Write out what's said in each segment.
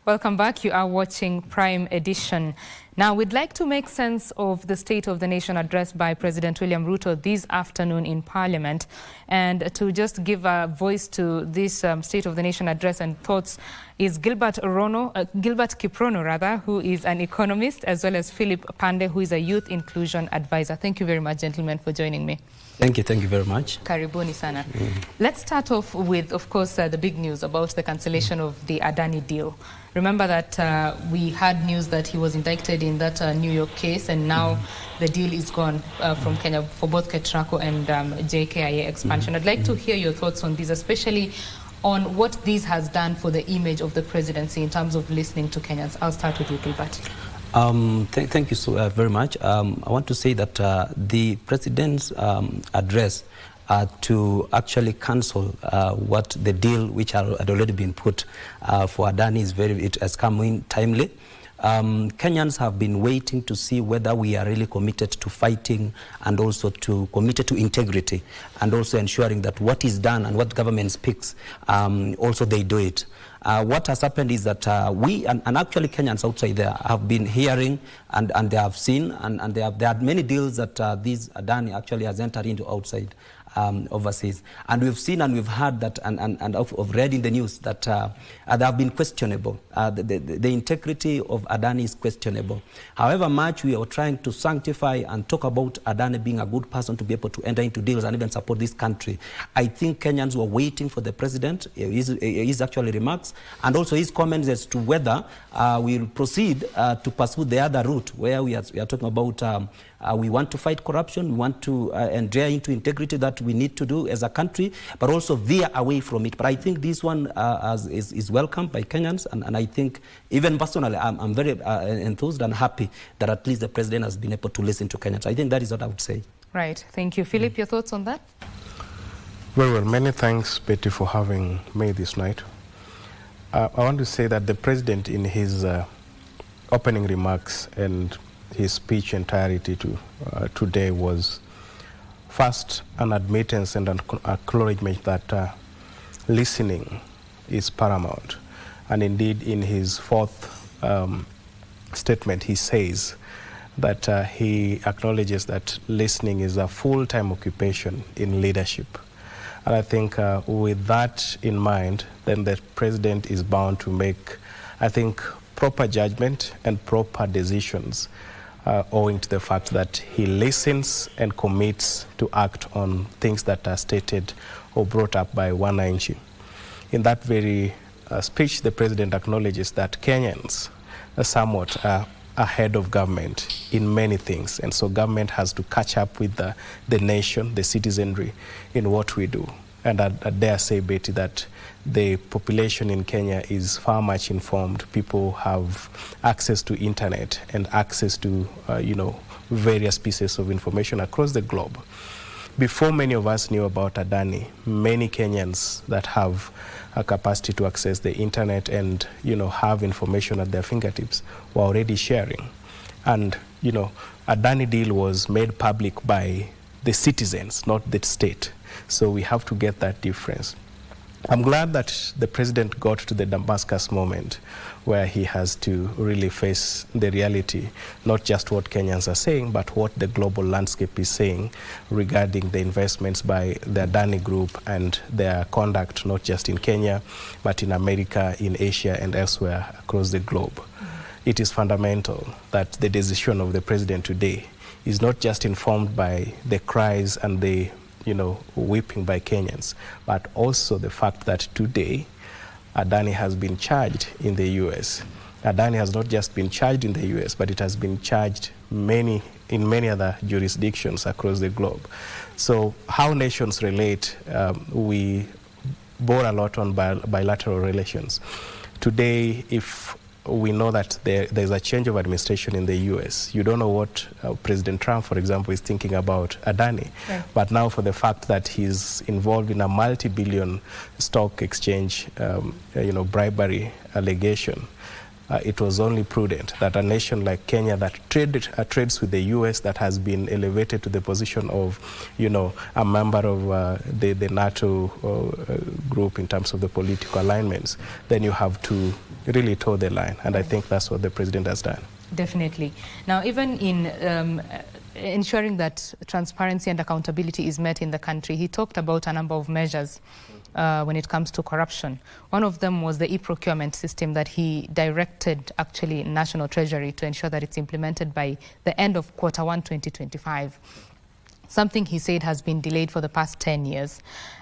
Welcome back. You are watching Prime Edition. Now, we'd like to make sense of the State of the Nation address by President William Ruto this afternoon in Parliament. And to just give a voice to this State of the Nation address and thoughts is Gilbert Kiprono, who is an economist, as well as Philip Pande, who is a youth inclusion advisor. Thank you very much, gentlemen, for joining me. Thank you very much. Karibuni sana. Let's start off with, of course, the big news about the cancellation of the Adani deal. Remember that we had news that he was indicted in that New York case, and now the deal is gone from Kenya for both Ketraco and JKIA expansion. I'd like to hear your thoughts on this, especially on what this has done for the image of the presidency in terms of listening to Kenyans. I'll start with you, Gilbert. Thank you so very much. I want to say that the president's address to actually cancel what the deal which had already been put for Adani it has come in timely. Kenyans have been waiting to see whether we are really committed to fighting and also committed to integrity, and also ensuring that what is done and what government speaks, also they do it. What has happened is that we and actually Kenyans outside there have been hearing and they have seen and there are many deals that this Adani actually has entered into outside overseas, and we've seen and we've heard that and of read in the news that they have been questionable. The integrity of Adani is questionable. However much we are trying to sanctify and talk about Adani being a good person to be able to enter into deals and even support this country, I think Kenyans were waiting for the president, his actually remarks, and also his comments as to whether we'll proceed to pursue the other route where we are talking about we want to fight corruption, we want to enter into integrity that we need to do as a country, but also veer away from it. But I think this one is welcomed by Kenyans, and I think even personally I'm very enthused and happy that at least the president has been able to listen to Kenyans. I think that is what I would say. Right, thank you. Philip, your thoughts on that? Very well, many thanks, Betty, for having me this night. I want to say that the president in his opening remarks and his speech entirety today was first an admittance and an acknowledgement that listening is paramount. And indeed in his fourth statement he says that he acknowledges that listening is a full-time occupation in leadership. And I think with that in mind, then the president is bound to make, I think, proper judgment and proper decisions owing to the fact that he listens and commits to act on things that are stated or brought up by Wananchi. In that very speech, the president acknowledges that Kenyans are somewhat ahead of government in many things, and so government has to catch up with the nation, the citizenry, in what we do. And I dare say, Betty, that the population in Kenya is far much informed. People have access to internet and access to, various pieces of information across the globe. Before many of us knew about Adani, many Kenyans that have a capacity to access the internet and, have information at their fingertips were already sharing. And, Adani deal was made public by the citizens, not the state. So we have to get that difference. I'm glad that the president got to the Damascus moment where he has to really face the reality, not just what Kenyans are saying, but what the global landscape is saying regarding the investments by the Adani Group and their conduct, not just in Kenya, but in America, in Asia, and elsewhere across the globe. It is fundamental that the decision of the president today is not just informed by the cries and the weeping by Kenyans, but also the fact that today Adani has been charged in the US. Adani has not just been charged in the US, but it has been charged in many other jurisdictions across the globe. So how nations relate, we bore a lot on bilateral relations. Today, if we know that there's a change of administration in the US. You don't know what President Trump, for example, is thinking about Adani. Yeah. But now for the fact that he's involved in a multi-billion stock exchange, bribery allegation, it was only prudent that a nation like Kenya that trades with the US, that has been elevated to the position of, a member of the NATO group in terms of the political alignments, then you have to, really toe the line, and I think that's what the president has done. Definitely. Now, even in ensuring that transparency and accountability is met in the country, he talked about a number of measures when it comes to corruption. One of them was the e-procurement system that he directed actually National Treasury to ensure that it's implemented by the end of Q1 2025. Something he said has been delayed for the past 10 years.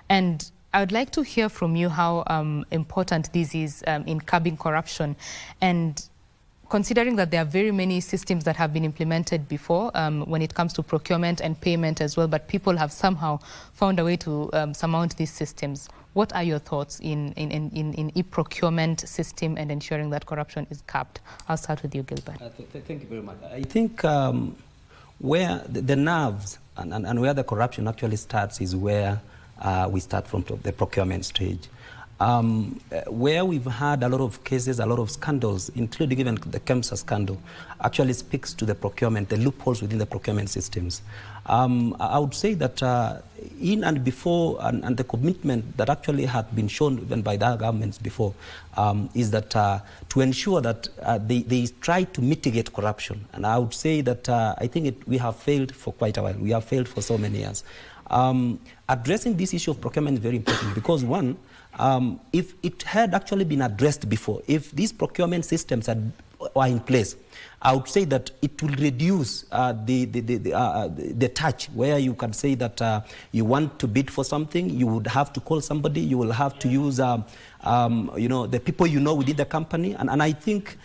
And I would like to hear from you how important this is in curbing corruption, and considering that there are very many systems that have been implemented before when it comes to procurement and payment as well, but people have somehow found a way to surmount these systems. What are your thoughts in e-procurement system and ensuring that corruption is capped? I'll start with you, Gilbert. Thank you very much. I think where the nerves and where the corruption actually starts is where we start from the procurement stage. Where we've had a lot of cases, a lot of scandals, including even the KEMSA scandal, actually speaks to the procurement, the loopholes within the procurement systems. I would say that in and before, and the commitment that actually had been shown even by the governments before, is that to ensure that they try to mitigate corruption. And I would say that I think we have failed for quite a while. We have failed for so many years. Addressing this issue of procurement is very important because, one, if it had actually been addressed before, if these procurement systems were in place, I would say that it will reduce the touch where you can say that you want to bid for something, you would have to call somebody, you will have to use the people you know within the company, and I think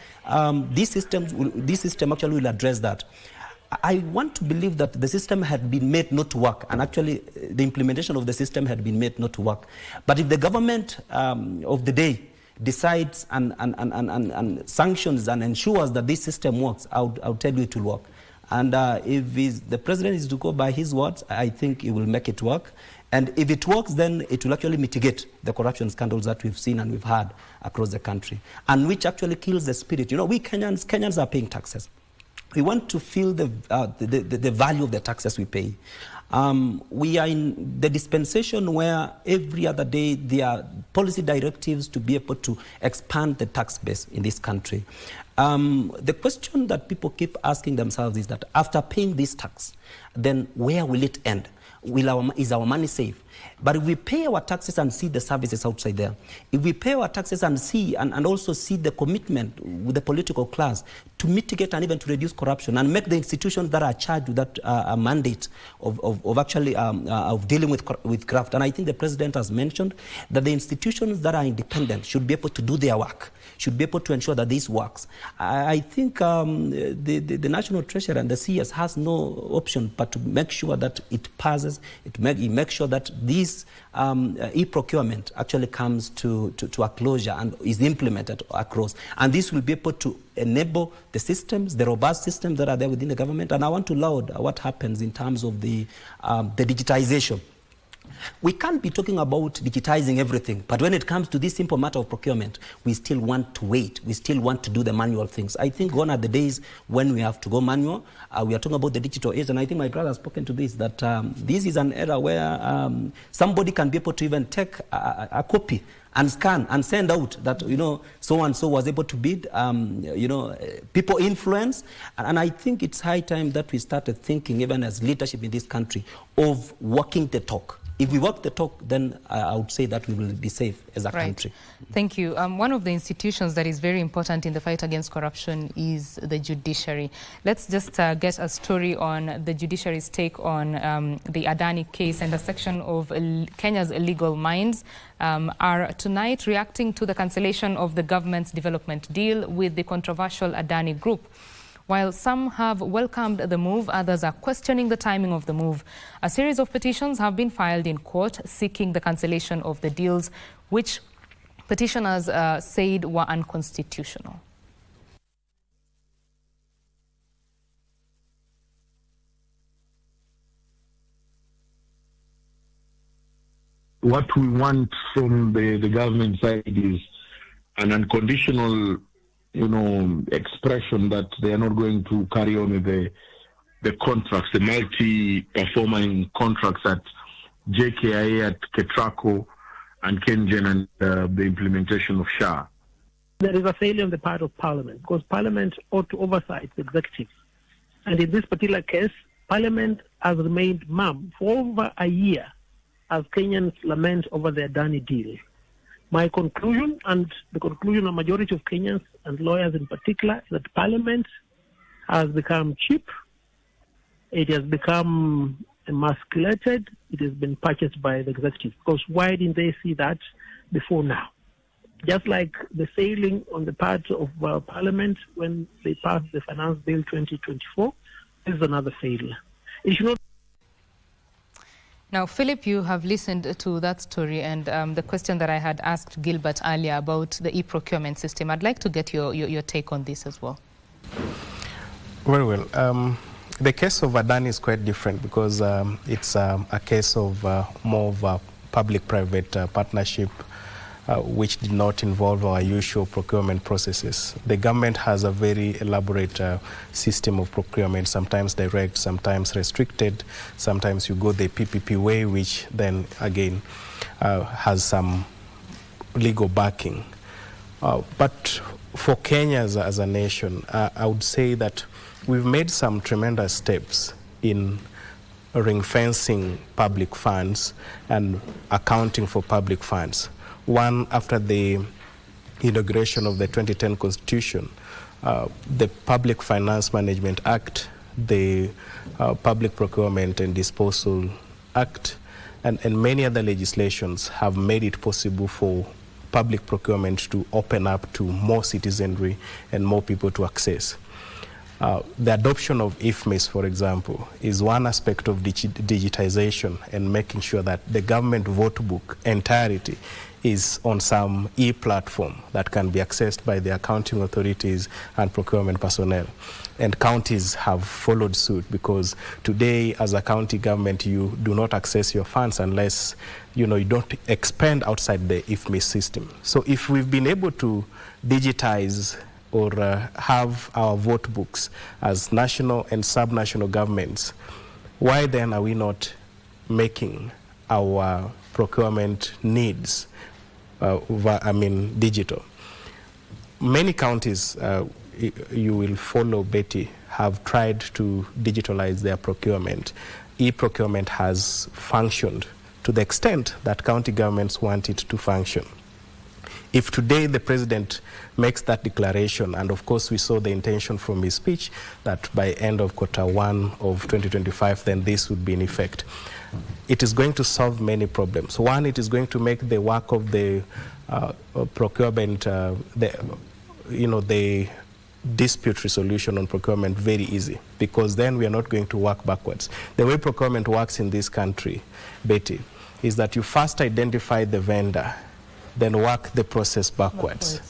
this system actually will address that. I want to believe that the system had been made not to work, and actually the implementation of the system had been made not to work. But if the government of the day decides and sanctions and ensures that this system works, I'll tell you it will work. And if the president is to go by his words, I think he will make it work. And if it works, then it will actually mitigate the corruption scandals that we've seen and we've had across the country, and which actually kills the spirit. You know, we Kenyans are paying taxes. We want to feel the value of the taxes we pay. We are in the dispensation where every other day there are policy directives to be able to expand the tax base in this country. The question that people keep asking themselves is that after paying this tax, then where will it end? Is our money safe? But if we pay our taxes and see the services outside there, if we pay our taxes and see and also see the commitment with the political class to mitigate and even to reduce corruption and make the institutions that are charged with that mandate of actually dealing with graft. And I think the president has mentioned that the institutions that are independent should be able to do their work, should be able to ensure that this works. I think the National Treasury and the CS has no option but to make sure that it passes, it makes sure that this e-procurement actually comes to a closure and is implemented across. And this will be able to enable the systems, the robust systems that are there within the government. And I want to laud what happens in terms of the digitization. We can't be talking about digitizing everything, but when it comes to this simple matter of procurement, we still want to wait. We still want to do the manual things. I think gone are the days when we have to go manual. We are talking about the digital age, and I think my brother has spoken to this, that this is an era where somebody can be able to even take a copy and scan and send out that, so-and-so was able to bid, people influence. And I think it's high time that we started thinking, even as leadership in this country, of walking the talk. If we walk the talk, then I would say that we will be safe as a country. Thank you. One of the institutions that is very important in the fight against corruption is the judiciary. Let's just get a story on the judiciary's take on the Adani case, and a section of Kenya's illegal minds are tonight reacting to the cancellation of the government's development deal with the controversial Adani Group. While some have welcomed the move, others are questioning the timing of the move. A series of petitions have been filed in court seeking the cancellation of the deals, which petitioners said were unconstitutional. What we want from the government side is an unconditional expression that they are not going to carry on with the contracts, the multi-performing contracts at JKIA, at Ketraco, and Kengen, and the implementation of SHA. there is a failure on the part of Parliament, because Parliament ought to oversight the executive. And in this particular case, Parliament has remained mum for over a year as Kenyans lament over the Adani deal. My conclusion, and the conclusion of majority of Kenyans and lawyers in particular, is that Parliament has become cheap. It has become emasculated. It has been purchased by the executive. Because why didn't they see that before now? Just like the failing on the part of Parliament when they passed the Finance Bill 2024, this is another failure. It should not. Now, Philip, you have listened to that story and the question that I had asked Gilbert earlier about the e-procurement system. I'd like to get your take on this as well. Very well. The case of Adani is quite different because it's a case of more of a public-private partnership which did not involve our usual procurement processes. The government has a very elaborate system of procurement, sometimes direct, sometimes restricted, sometimes you go the PPP way, which then again has some legal backing. But for Kenya as a nation, I would say that we've made some tremendous steps in ring-fencing public funds and accounting for public funds. One, after the inauguration of the 2010 Constitution, the Public Finance Management Act, the Public Procurement and Disposal Act, and many other legislations have made it possible for public procurement to open up to more citizenry and more people to access. The adoption of IFMIS, for example, is one aspect of digitization and making sure that the government vote book entirety is on some e-platform that can be accessed by the accounting authorities and procurement personnel. And counties have followed suit because today, as a county government, you do not access your funds unless you don't expend outside the IFMIS system. So if we've been able to digitize or have our vote books as national and sub-national governments, why then are we not making our procurement needs digital? Many counties, you will follow, Betty, have tried to digitalize their procurement. E-procurement has functioned to the extent that county governments want it to function. If today the president makes that declaration, and of course we saw the intention from his speech that by end of Q1 of 2025, then this would be in effect, it is going to solve many problems. One, it is going to make the work of the procurement, the dispute resolution on procurement very easy, because then we are not going to work backwards. The way procurement works in this country, Betty, is that you first identify the vendor, then work the process backwards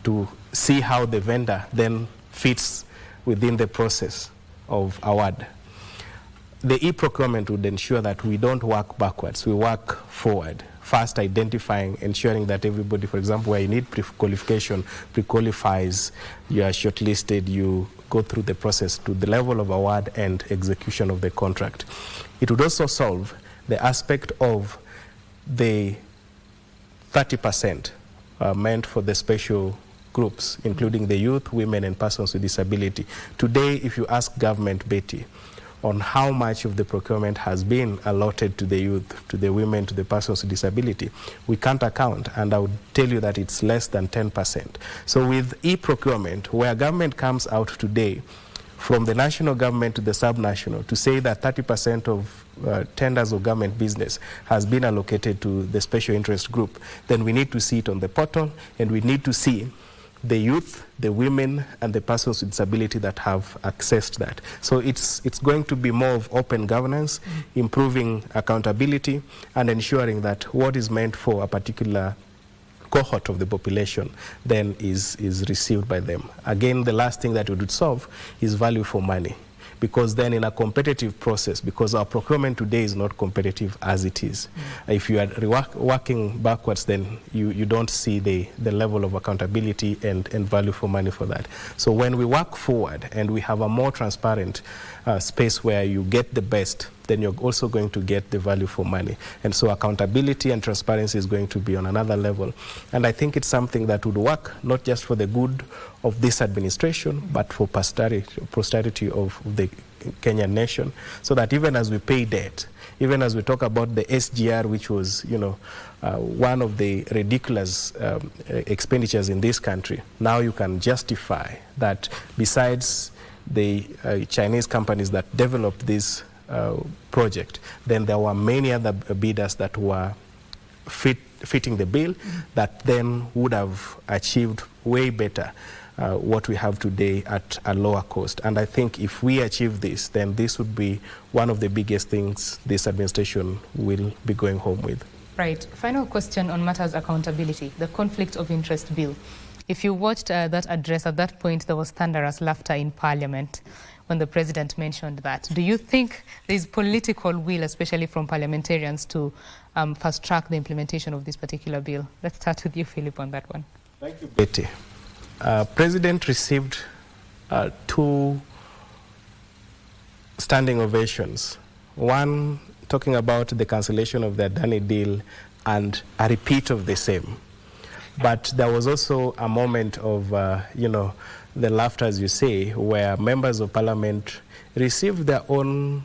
to see how the vendor then fits within the process of award. The e-procurement would ensure that we don't work backwards, we work forward. First identifying, ensuring that everybody, for example, where you need pre-qualification, pre-qualifies, you are shortlisted, you go through the process to the level of award and execution of the contract. It would also solve the aspect of the 30% meant for the special groups, including the youth, women, and persons with disability. Today, if you ask government, Betty, on how much of the procurement has been allotted to the youth, to the women, to the persons with disability, we can't account, and I would tell you that it's less than 10%. So with e-procurement, where government comes out today, from the national government to the sub-national, to say that 30% of tenders of government business has been allocated to the special interest group, then we need to see it on the portal, and we need to see the youth, the women, and the persons with disability that have accessed that. So it's going to be more of open governance, improving accountability, and ensuring that what is meant for a particular cohort of the population then is received by them. Again, the last thing that we would solve is value for money. Because then in a competitive process, because our procurement today is not competitive as it is. If you are working backwards, then you don't see the level of accountability and value for money for that. So when we work forward and we have a more transparent space where you get the best then you're also going to get the value for money. And so accountability and transparency is going to be on another level. And I think it's something that would work not just for the good of this administration, but for posterity of the Kenyan nation, so that even as we pay debt, even as we talk about the SGR, which was, one of the ridiculous expenditures in this country, now you can justify that besides the Chinese companies that developed this project, then there were many other bidders that were fitting the bill that then would have achieved way better what we have today at a lower cost. And I think if we achieve this, then this would be one of the biggest things this administration will be going home with. Right. Final question on matters accountability, the conflict of interest bill. If you watched that address, at that point there was thunderous laughter in Parliament when the President mentioned that. Do you think there's political will, especially from parliamentarians, to fast-track the implementation of this particular bill? Let's start with you, Philip, on that one. Thank you, Betty. President received 2 standing ovations. One talking about the cancellation of the Adani deal and a repeat of the same. But there was also a moment of, the laughter, as you say, where members of parliament received their own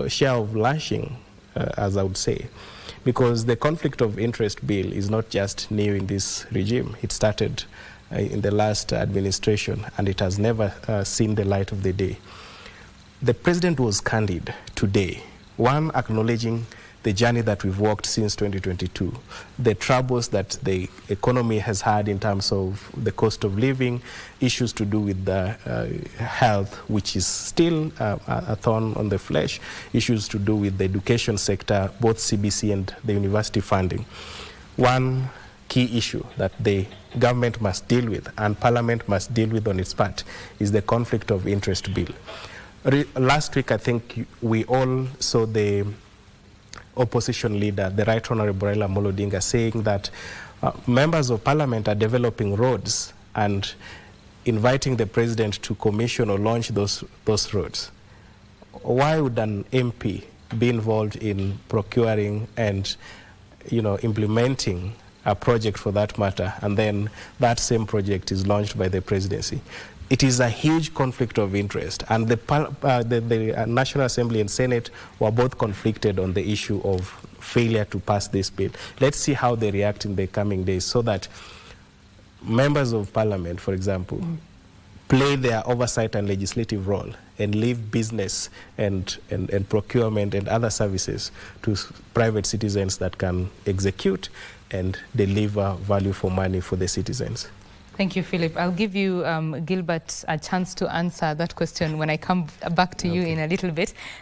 share of lashing, as I would say, because the conflict of interest bill is not just new in this regime. It started in the last administration, and it has never seen the light of the day. The president was candid today, one, acknowledging the journey that we've walked since 2022, the troubles that the economy has had in terms of the cost of living, issues to do with the health, which is still a thorn on the flesh, issues to do with the education sector, both CBC and the university funding. One key issue that the government must deal with and Parliament must deal with on its part is the conflict of interest bill. Last week, I think we all saw the opposition leader, the Right Honorable Raila Amolo Odinga, saying that members of Parliament are developing roads and inviting the president to commission or launch those roads. Why would an MP be involved in procuring and implementing a project for that matter, and then that same project is launched by the presidency? It is a huge conflict of interest, and the National Assembly and Senate were both conflicted on the issue of failure to pass this bill. Let's see how they react in the coming days, so that members of Parliament, for example, play their oversight and legislative role and leave business and procurement and other services to private citizens that can execute and deliver value for money for the citizens. Thank you, Philip. I'll give you, Gilbert, a chance to answer that question when I come back to you in a little bit.